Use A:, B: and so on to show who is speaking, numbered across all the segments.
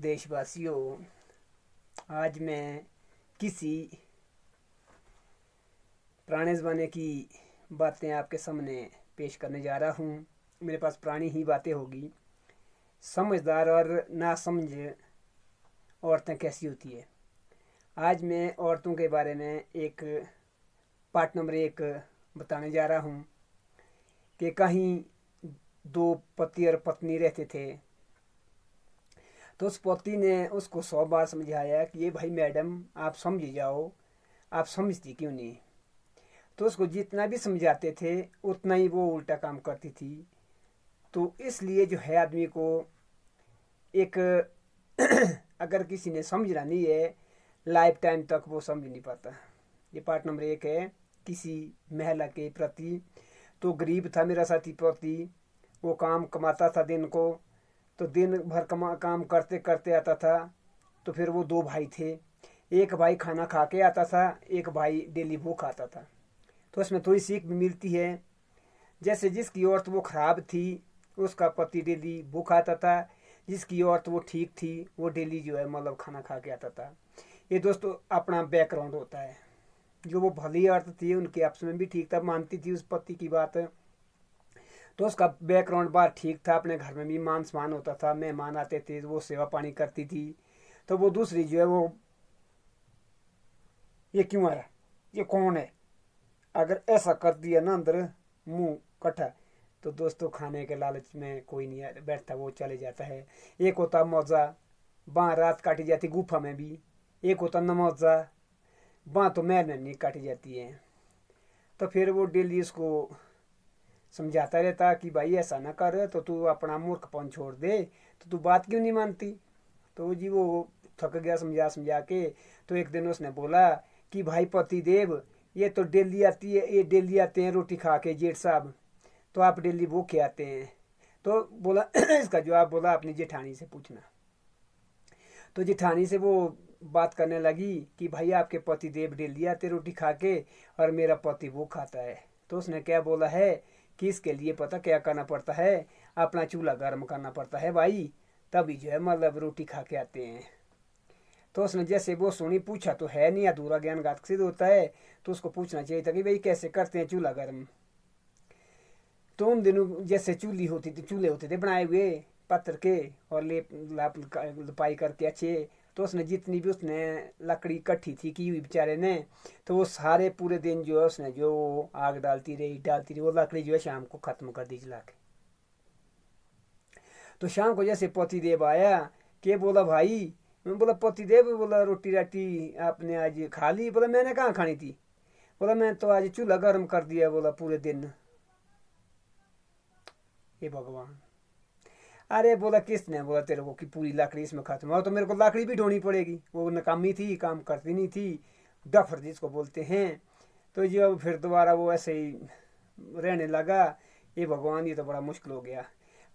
A: देशवासियों, आज मैं किसी पुराने ज़माने की बातें आपके सामने पेश करने जा रहा हूँ। मेरे पास पुरानी ही बातें होगी। समझदार और नासमझ औरतें कैसी होती है। आज मैं औरतों के बारे में एक पार्ट नंबर 1 बताने जा रहा हूँ कि कहीं दो पति और पत्नी रहते थे। तो उस पति ने उसको 100 बार समझाया कि ये भाई मैडम आप समझ जाओ, आप समझती क्यों नहीं। तो उसको जितना भी समझाते थे उतना ही वो उल्टा काम करती थी। तो इसलिए जो है आदमी को एक अगर किसी ने समझना नहीं है, लाइफ टाइम तक वो समझ नहीं पाता। ये पार्ट नंबर 1 है किसी महिला के प्रति। तो गरीब था मेरा साथी पति, वो काम कमाता था दिन को, तो दिन भर काम करते करते आता था। तो फिर वो 2 भाई थे, एक भाई खाना खा के आता था, एक भाई डेली भूख आता था। तो इसमें थोड़ी सीख भी मिलती है। जैसे जिसकी औरत वो खराब थी उसका पति डेली भूख आता था, जिसकी औरत वो ठीक थी वो डेली जो है मतलब खाना खा के आता था। ये दोस्तों अपना बैकग्राउंड होता है। जो वो भली औरत थी उनके आपस में भी ठीक था, मानती थी उस पति की बात, तो उसका बैकग्राउंड बात ठीक था। अपने घर में भी मान सम्मान होता था, मेहमान आते थे वो सेवा पानी करती थी। तो वो दूसरी जो है वो ये क्यों आया, ये कौन है, अगर ऐसा कर दिया ना अंदर मुंह कटा, तो दोस्तों खाने के लालच में कोई नहीं बैठता, वो चले जाता है। एक होता मौजा, बाँ रात काटी जाती गुफा में भी। एक होता नमौजा, बाँ तो महल में नहीं काटी जाती है। तो फिर वो डेली उसको समझाता रहता कि भाई ऐसा ना कर, तो तू अपना मूर्खपन छोड़ दे, तो तू बात क्यों नहीं मानती। तो जी वो थक गया समझा समझा के। तो एक दिन उसने बोला कि भाई पति देव, ये तो डेली आती है, ये डेली आते हैं रोटी खा के जेठ साहब, तो आप डेली भूखे आते हैं। तो बोला इसका जवाब बोला अपनी जेठानी से पूछना। तो जेठानी से वो बात करने लगी कि भाई आपके पति देव डेली आते रोटी खा के और मेरा पति वो खाता है। तो उसने क्या बोला है कि इसके लिए पता क्या करना पड़ता है, अपना चूल्हा गर्म करना पड़ता है भाई, तभी जो है मतलब रोटी खा के आते हैं। तो उसने जैसे वो सुनी, पूछा तो है नहीं, अधूरा ज्ञान घातक सिद्ध होता है, तो उसको पूछना चाहिए था कि भाई कैसे करते हैं चूल्हा गर्म। तो उन दिनों जैसे चूल्हे होते थे बनाए हुए पत्थर के और लपाई करके अच्छे। तो उसने जितनी भी उसने लकड़ी इकट्ठी थी की हुई बेचारे ने, तो वो सारे पूरे दिन जो है उसने जो आग डालती रही वो लकड़ी जो है शाम को खत्म कर दी जला के। तो शाम को जैसे पति देव आया के बोला भाई, मैं बोला पति देव, बोला रोटी राटी आपने आज खा ली। बोला मैंने कहाँ खानी थी, बोला मैं तो आज चूल्हा गर्म कर दिया, बोला पूरे दिन। हे भगवान, अरे बोला किसने बोला तेरे को कि पूरी लकड़ी इसमें खत्म हो, तो मेरे को लकड़ी भी ढोनी पड़ेगी। वो नकामी थी, काम करती नहीं थी, डफर जिसको बोलते हैं। तो जो फिर दोबारा वो ऐसे ही रहने लगा। ये भगवान, ये तो बड़ा मुश्किल हो गया।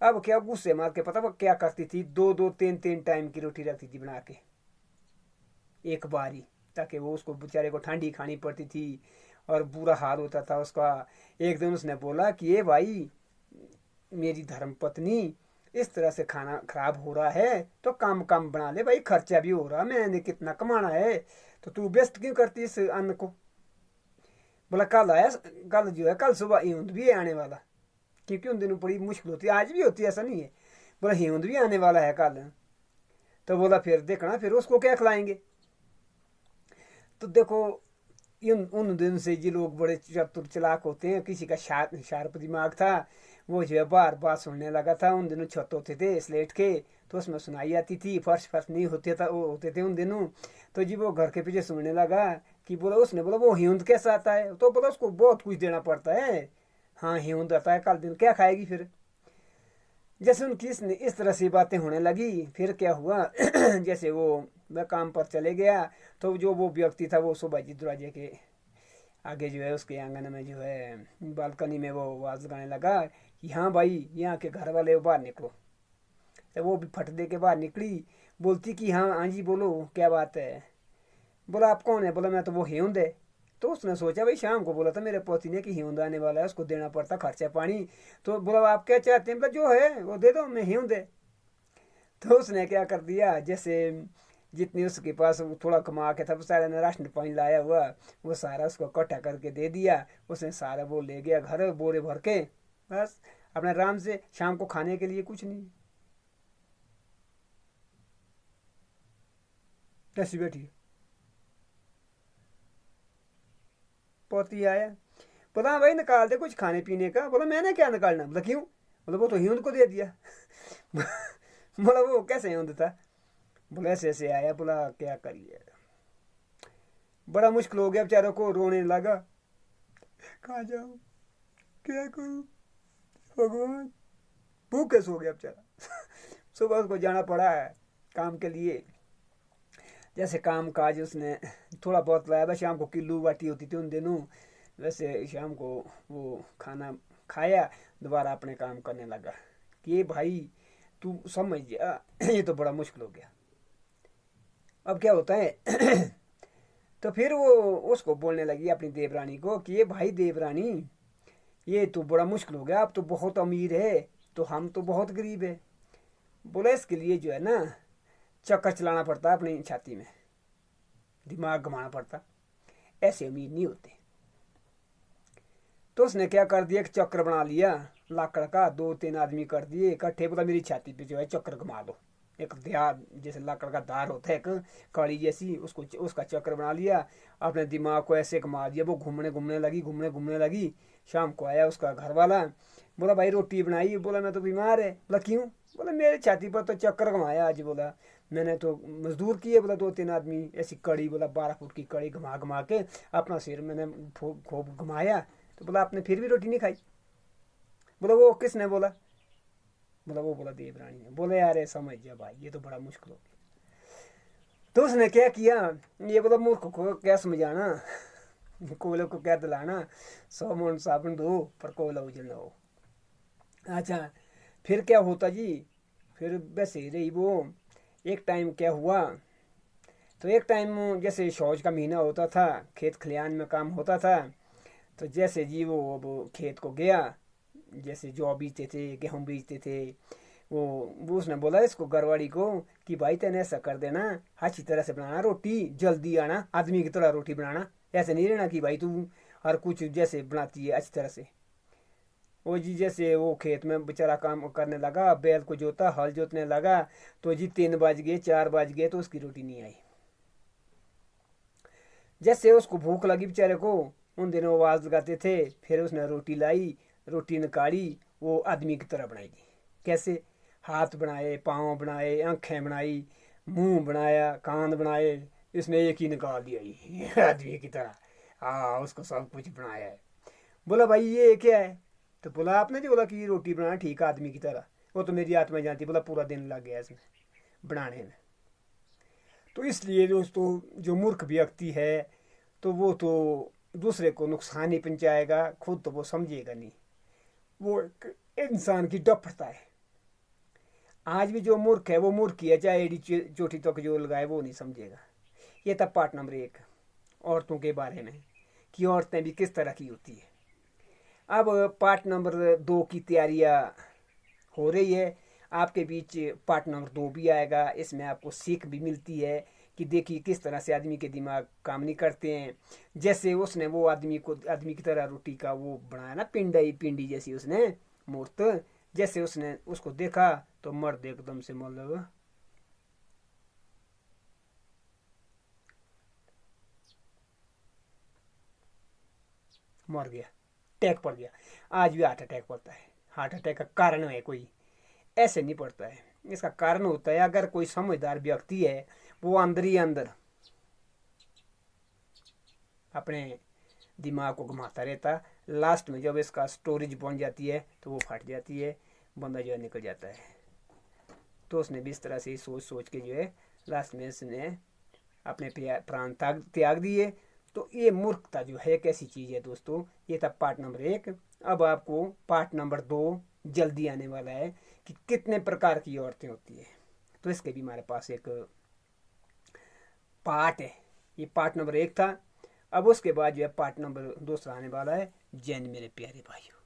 A: अब क्या गुस्से मार के पता वो क्या करती थी, 2-2 3-3 टाइम की रोटी रखती थी बना के एक बारी, ताकि वो उसको बेचारे को ठंडी खानी पड़ती थी और बुरा हाल होता था उसका। एक दिन उसने बोला कि ये भाई मेरी धर्म पत्नी, इस तरह से खाना खराब हो रहा है तो काम कम बना ले भाई, खर्चा भी हो रहा, मैंने कितना कमाना है, तो तू वेस्ट क्यों करती इस अन्न को। बोला कल आया, कल जो है कल सुबह हिंद भी आने वाला, क्योंकि उन दिनों बड़ी मुश्किल होती है, आज भी होती है ऐसा नहीं है। बोला हिंद भी आने वाला है कल। तो बोला फिर देखना फिर उसको क्या खिलाएंगे। तो देखो उन दिन से जी लोग बड़े चतुर चालाक होते हैं। किसी का शार्प दिमाग था, वो जो है बार बार सुनने लगा था। उन दिनों छत होते थे स्लेट के, तो उसमें सुनाई आती थी, फर्श फर्श नहीं होते था वो होते थे उन दिनों। तो जी वो घर के पीछे सुनने लगा कि बोला, उसने बोला वो हिंद कैसा आता है, तो बोला उसको बहुत कुछ देना पड़ता है। हाँ हिंद आता है, कल दिन क्या खाएगी फिर। जैसे उनकी इस तरह से बातें होने लगी, फिर क्या हुआ जैसे वो वह काम पर चले गया, तो जो वो व्यक्ति था वो सुबह जी दरवाजे के आगे जो है उसके आंगन में जो है बालकनी में वो आवाज़ लगाने लगा कि हाँ भाई यहाँ के घर वाले बाहर निकलो। तो वो भी फट दे के बाहर निकली, बोलती कि हाँ हाँ जी बोलो क्या बात है। बोला आप कौन है, बोला मैं तो वो हिंद है। तो उसने सोचा भाई शाम को बोला था मेरे पति ने कि हिंद आने वाला है, उसको देना पड़ता खर्चा पानी। तो बोला आप क्या चाहते हैं, बोला जो है वो दे दो, मैं हिंद है। तो उसने क्या कर दिया, जैसे जितनी उसके पास थोड़ा कमा के था वो सारा ने राशन पानी लाया हुआ वो सारा उसको इकट्ठा करके दे दिया। उसने सारा वो ले गया घर बोरे भर के, बस अपने आराम से शाम को खाने के लिए कुछ नहीं। कैसी बैठी पोती आया, बोला "हाँ भाई निकाल दे कुछ खाने पीने का"। बोला "मैंने क्या निकालना"। बोला "क्यों"। बोला "वो तो हिंद को दे दिया"। बोला "वो कैसे हिंद था"। बोला "ऐसे ऐसे आया"। बोला "क्या करिए, बड़ा मुश्किल हो गया बेचारों को"। रोने लगा, कहाँ जाऊँ, क्या करूँ, भगवान। भूखे सो गया बेचारा। सुबह उसको जाना पड़ा है काम के लिए। जैसे काम काज उसने थोड़ा बहुत लाया, बस शाम को किलो बाटी होती थी उन दिनों, वैसे शाम को वो खाना खाया, दोबारा अपने काम करने लगा कि भाई तू समझ जा, ये तो बड़ा मुश्किल हो गया। अब क्या होता है तो फिर वो उसको बोलने लगी अपनी देवरानी को कि ये भाई देवरानी, ये तो बड़ा मुश्किल हो गया, आप तो बहुत अमीर है तो हम तो बहुत गरीब है। बोला इसके लिए जो है ना चक्कर चलाना पड़ता है अपनी छाती में, दिमाग घुमाना पड़ता, ऐसे अमीर नहीं होते। तो उसने क्या कर दिया, एक चक्र बना लिया लाकड़ का, 2-3 आदमी कर दिए इकट्ठे। बोला मेरी छाती पे जो है चक्र घुमा दो, एक धार जैसे लाकड़ का धार होता है एक कड़ी जैसी, उसको उसका चक्र बना लिया, अपने दिमाग को ऐसे घुमा दिया, वो घूमने घूमने लगी, घूमने घूमने लगी। शाम को आया उसका घर वाला, बोला भाई रोटी बनाई। बोला मैं तो बीमार है। बोला क्यों। बोला मेरे छाती पर तो चक्कर घुमाया आज। बोला मैंने तो मजदूर किए, बोला 2-3 आदमी ऐसी कड़ी, बोला 12 फुट की कड़ी घुमा घुमा के अपना सिर मैंने खूब घुमाया। तो बोला आपने फिर भी रोटी नहीं खाई। बोला वो किसने बोला। बोला वो बोला देवरानी ने। बोले यार समझ जा भाई ये तो बड़ा मुश्किल हो गया। तो उसने क्या किया, ये बोला मूर्ख को क्या समझाना, कोयले को क्या दिलाना, 100 मन साबुन दो पर कोयला उजल हो। अच्छा फिर क्या होता जी, फिर वैसे ही रही वो। एक टाइम क्या हुआ, तो एक टाइम जैसे शौच का महीना होता था, खेत खलियान में काम होता था। तो जैसे जी वो अब खेत को गया, जैसे जौ बीजते थे गेहूँ बीजते थे, वो उसने बोला इसको घरवाड़ी को कि भाई तेने ऐसा कर देना, अच्छी तरह से बनाना रोटी, जल्दी आना, आदमी की तरह रोटी बनाना, ऐसे नहीं रहना कि भाई तू हर कुछ जैसे बनाती है अच्छी तरह से। वो जी जैसे वो खेत में बेचारा काम करने लगा, बैल को जोता, हल जोतने लगा, तो जी 3 बज गए 4 बज गए तो उसकी रोटी नहीं आई। जैसे उसको भूख लगी बेचारे को, उन दिनों आवाज़ लगाते थे, फिर उसने रोटी लाई, रोटी निकाली, वो आदमी की तरह बनाई थी। कैसे, हाथ बनाए, पाँव बनाए, आँखें बनाई, मुंह बनाया, कान बनाए, इसने एक ही निकाल दिया ये आदमी की तरह। हाँ उसको सब कुछ बनाया है। बोला भाई ये क्या है। तो बोला आपने जो बोला कि रोटी बनाना ठीक है आदमी की तरह, वो तो मेरी आत्मा जानती। बोला पूरा दिन लग गया इसमें बनाने में। तो इसलिए दोस्तों जो मूर्ख व्यक्ति है तो वो तो दूसरे को नुकसान ही पहुंचाएगा, खुद तो वो समझेगा नहीं, वो एक इंसान की डफरता है। आज भी जो मूर्ख है वो मूर्ख ही है, चाहे एडी चोटी तक जो लगाए वो नहीं समझेगा। ये था पार्ट नंबर 1 औरतों के बारे में, कि औरतें भी किस तरह की होती है। अब पार्ट नंबर 2 की तैयारियां हो रही है, आपके बीच पार्ट नंबर 2 भी आएगा। इसमें आपको सीख भी मिलती है कि देखिए किस तरह से आदमी के दिमाग काम नहीं करते हैं। जैसे उसने वो आदमी की तरह रोटी का वो बनाया ना, पिंडी जैसी उसने मूर्त, जैसे उसने उसको देखा तो मर्द एकदम से मतलब मर गया, अटैक पड़ गया। आज भी हार्ट अटैक पड़ता है, हार्ट अटैक का कारण है कोई, ऐसे नहीं पड़ता है। इसका कारण होता है अगर कोई समझदार व्यक्ति है वो अंदर ही अंदर अपने दिमाग को घुमाता रहता, लास्ट में जब इसका स्टोरेज बन जाती है तो वो फट जाती है, बंदा जो है निकल जाता है। तो उसने भी इस तरह से सोच सोच के जो है लास्ट में इसने अपने प्राण त्याग दिए। तो ये मूर्खता जो है कैसी चीज़ है दोस्तों। ये था पार्ट नंबर 1। अब आपको पार्ट नंबर 2 जल्दी आने वाला है कि कितने प्रकार की औरतें होती है। तो इसके भी हमारे पास एक पार्ट है। ये पार्ट नंबर 1 था। अब उसके बाद जो है पार्ट नंबर 2 आने वाला है। जैन मेरे प्यारे भाइयों।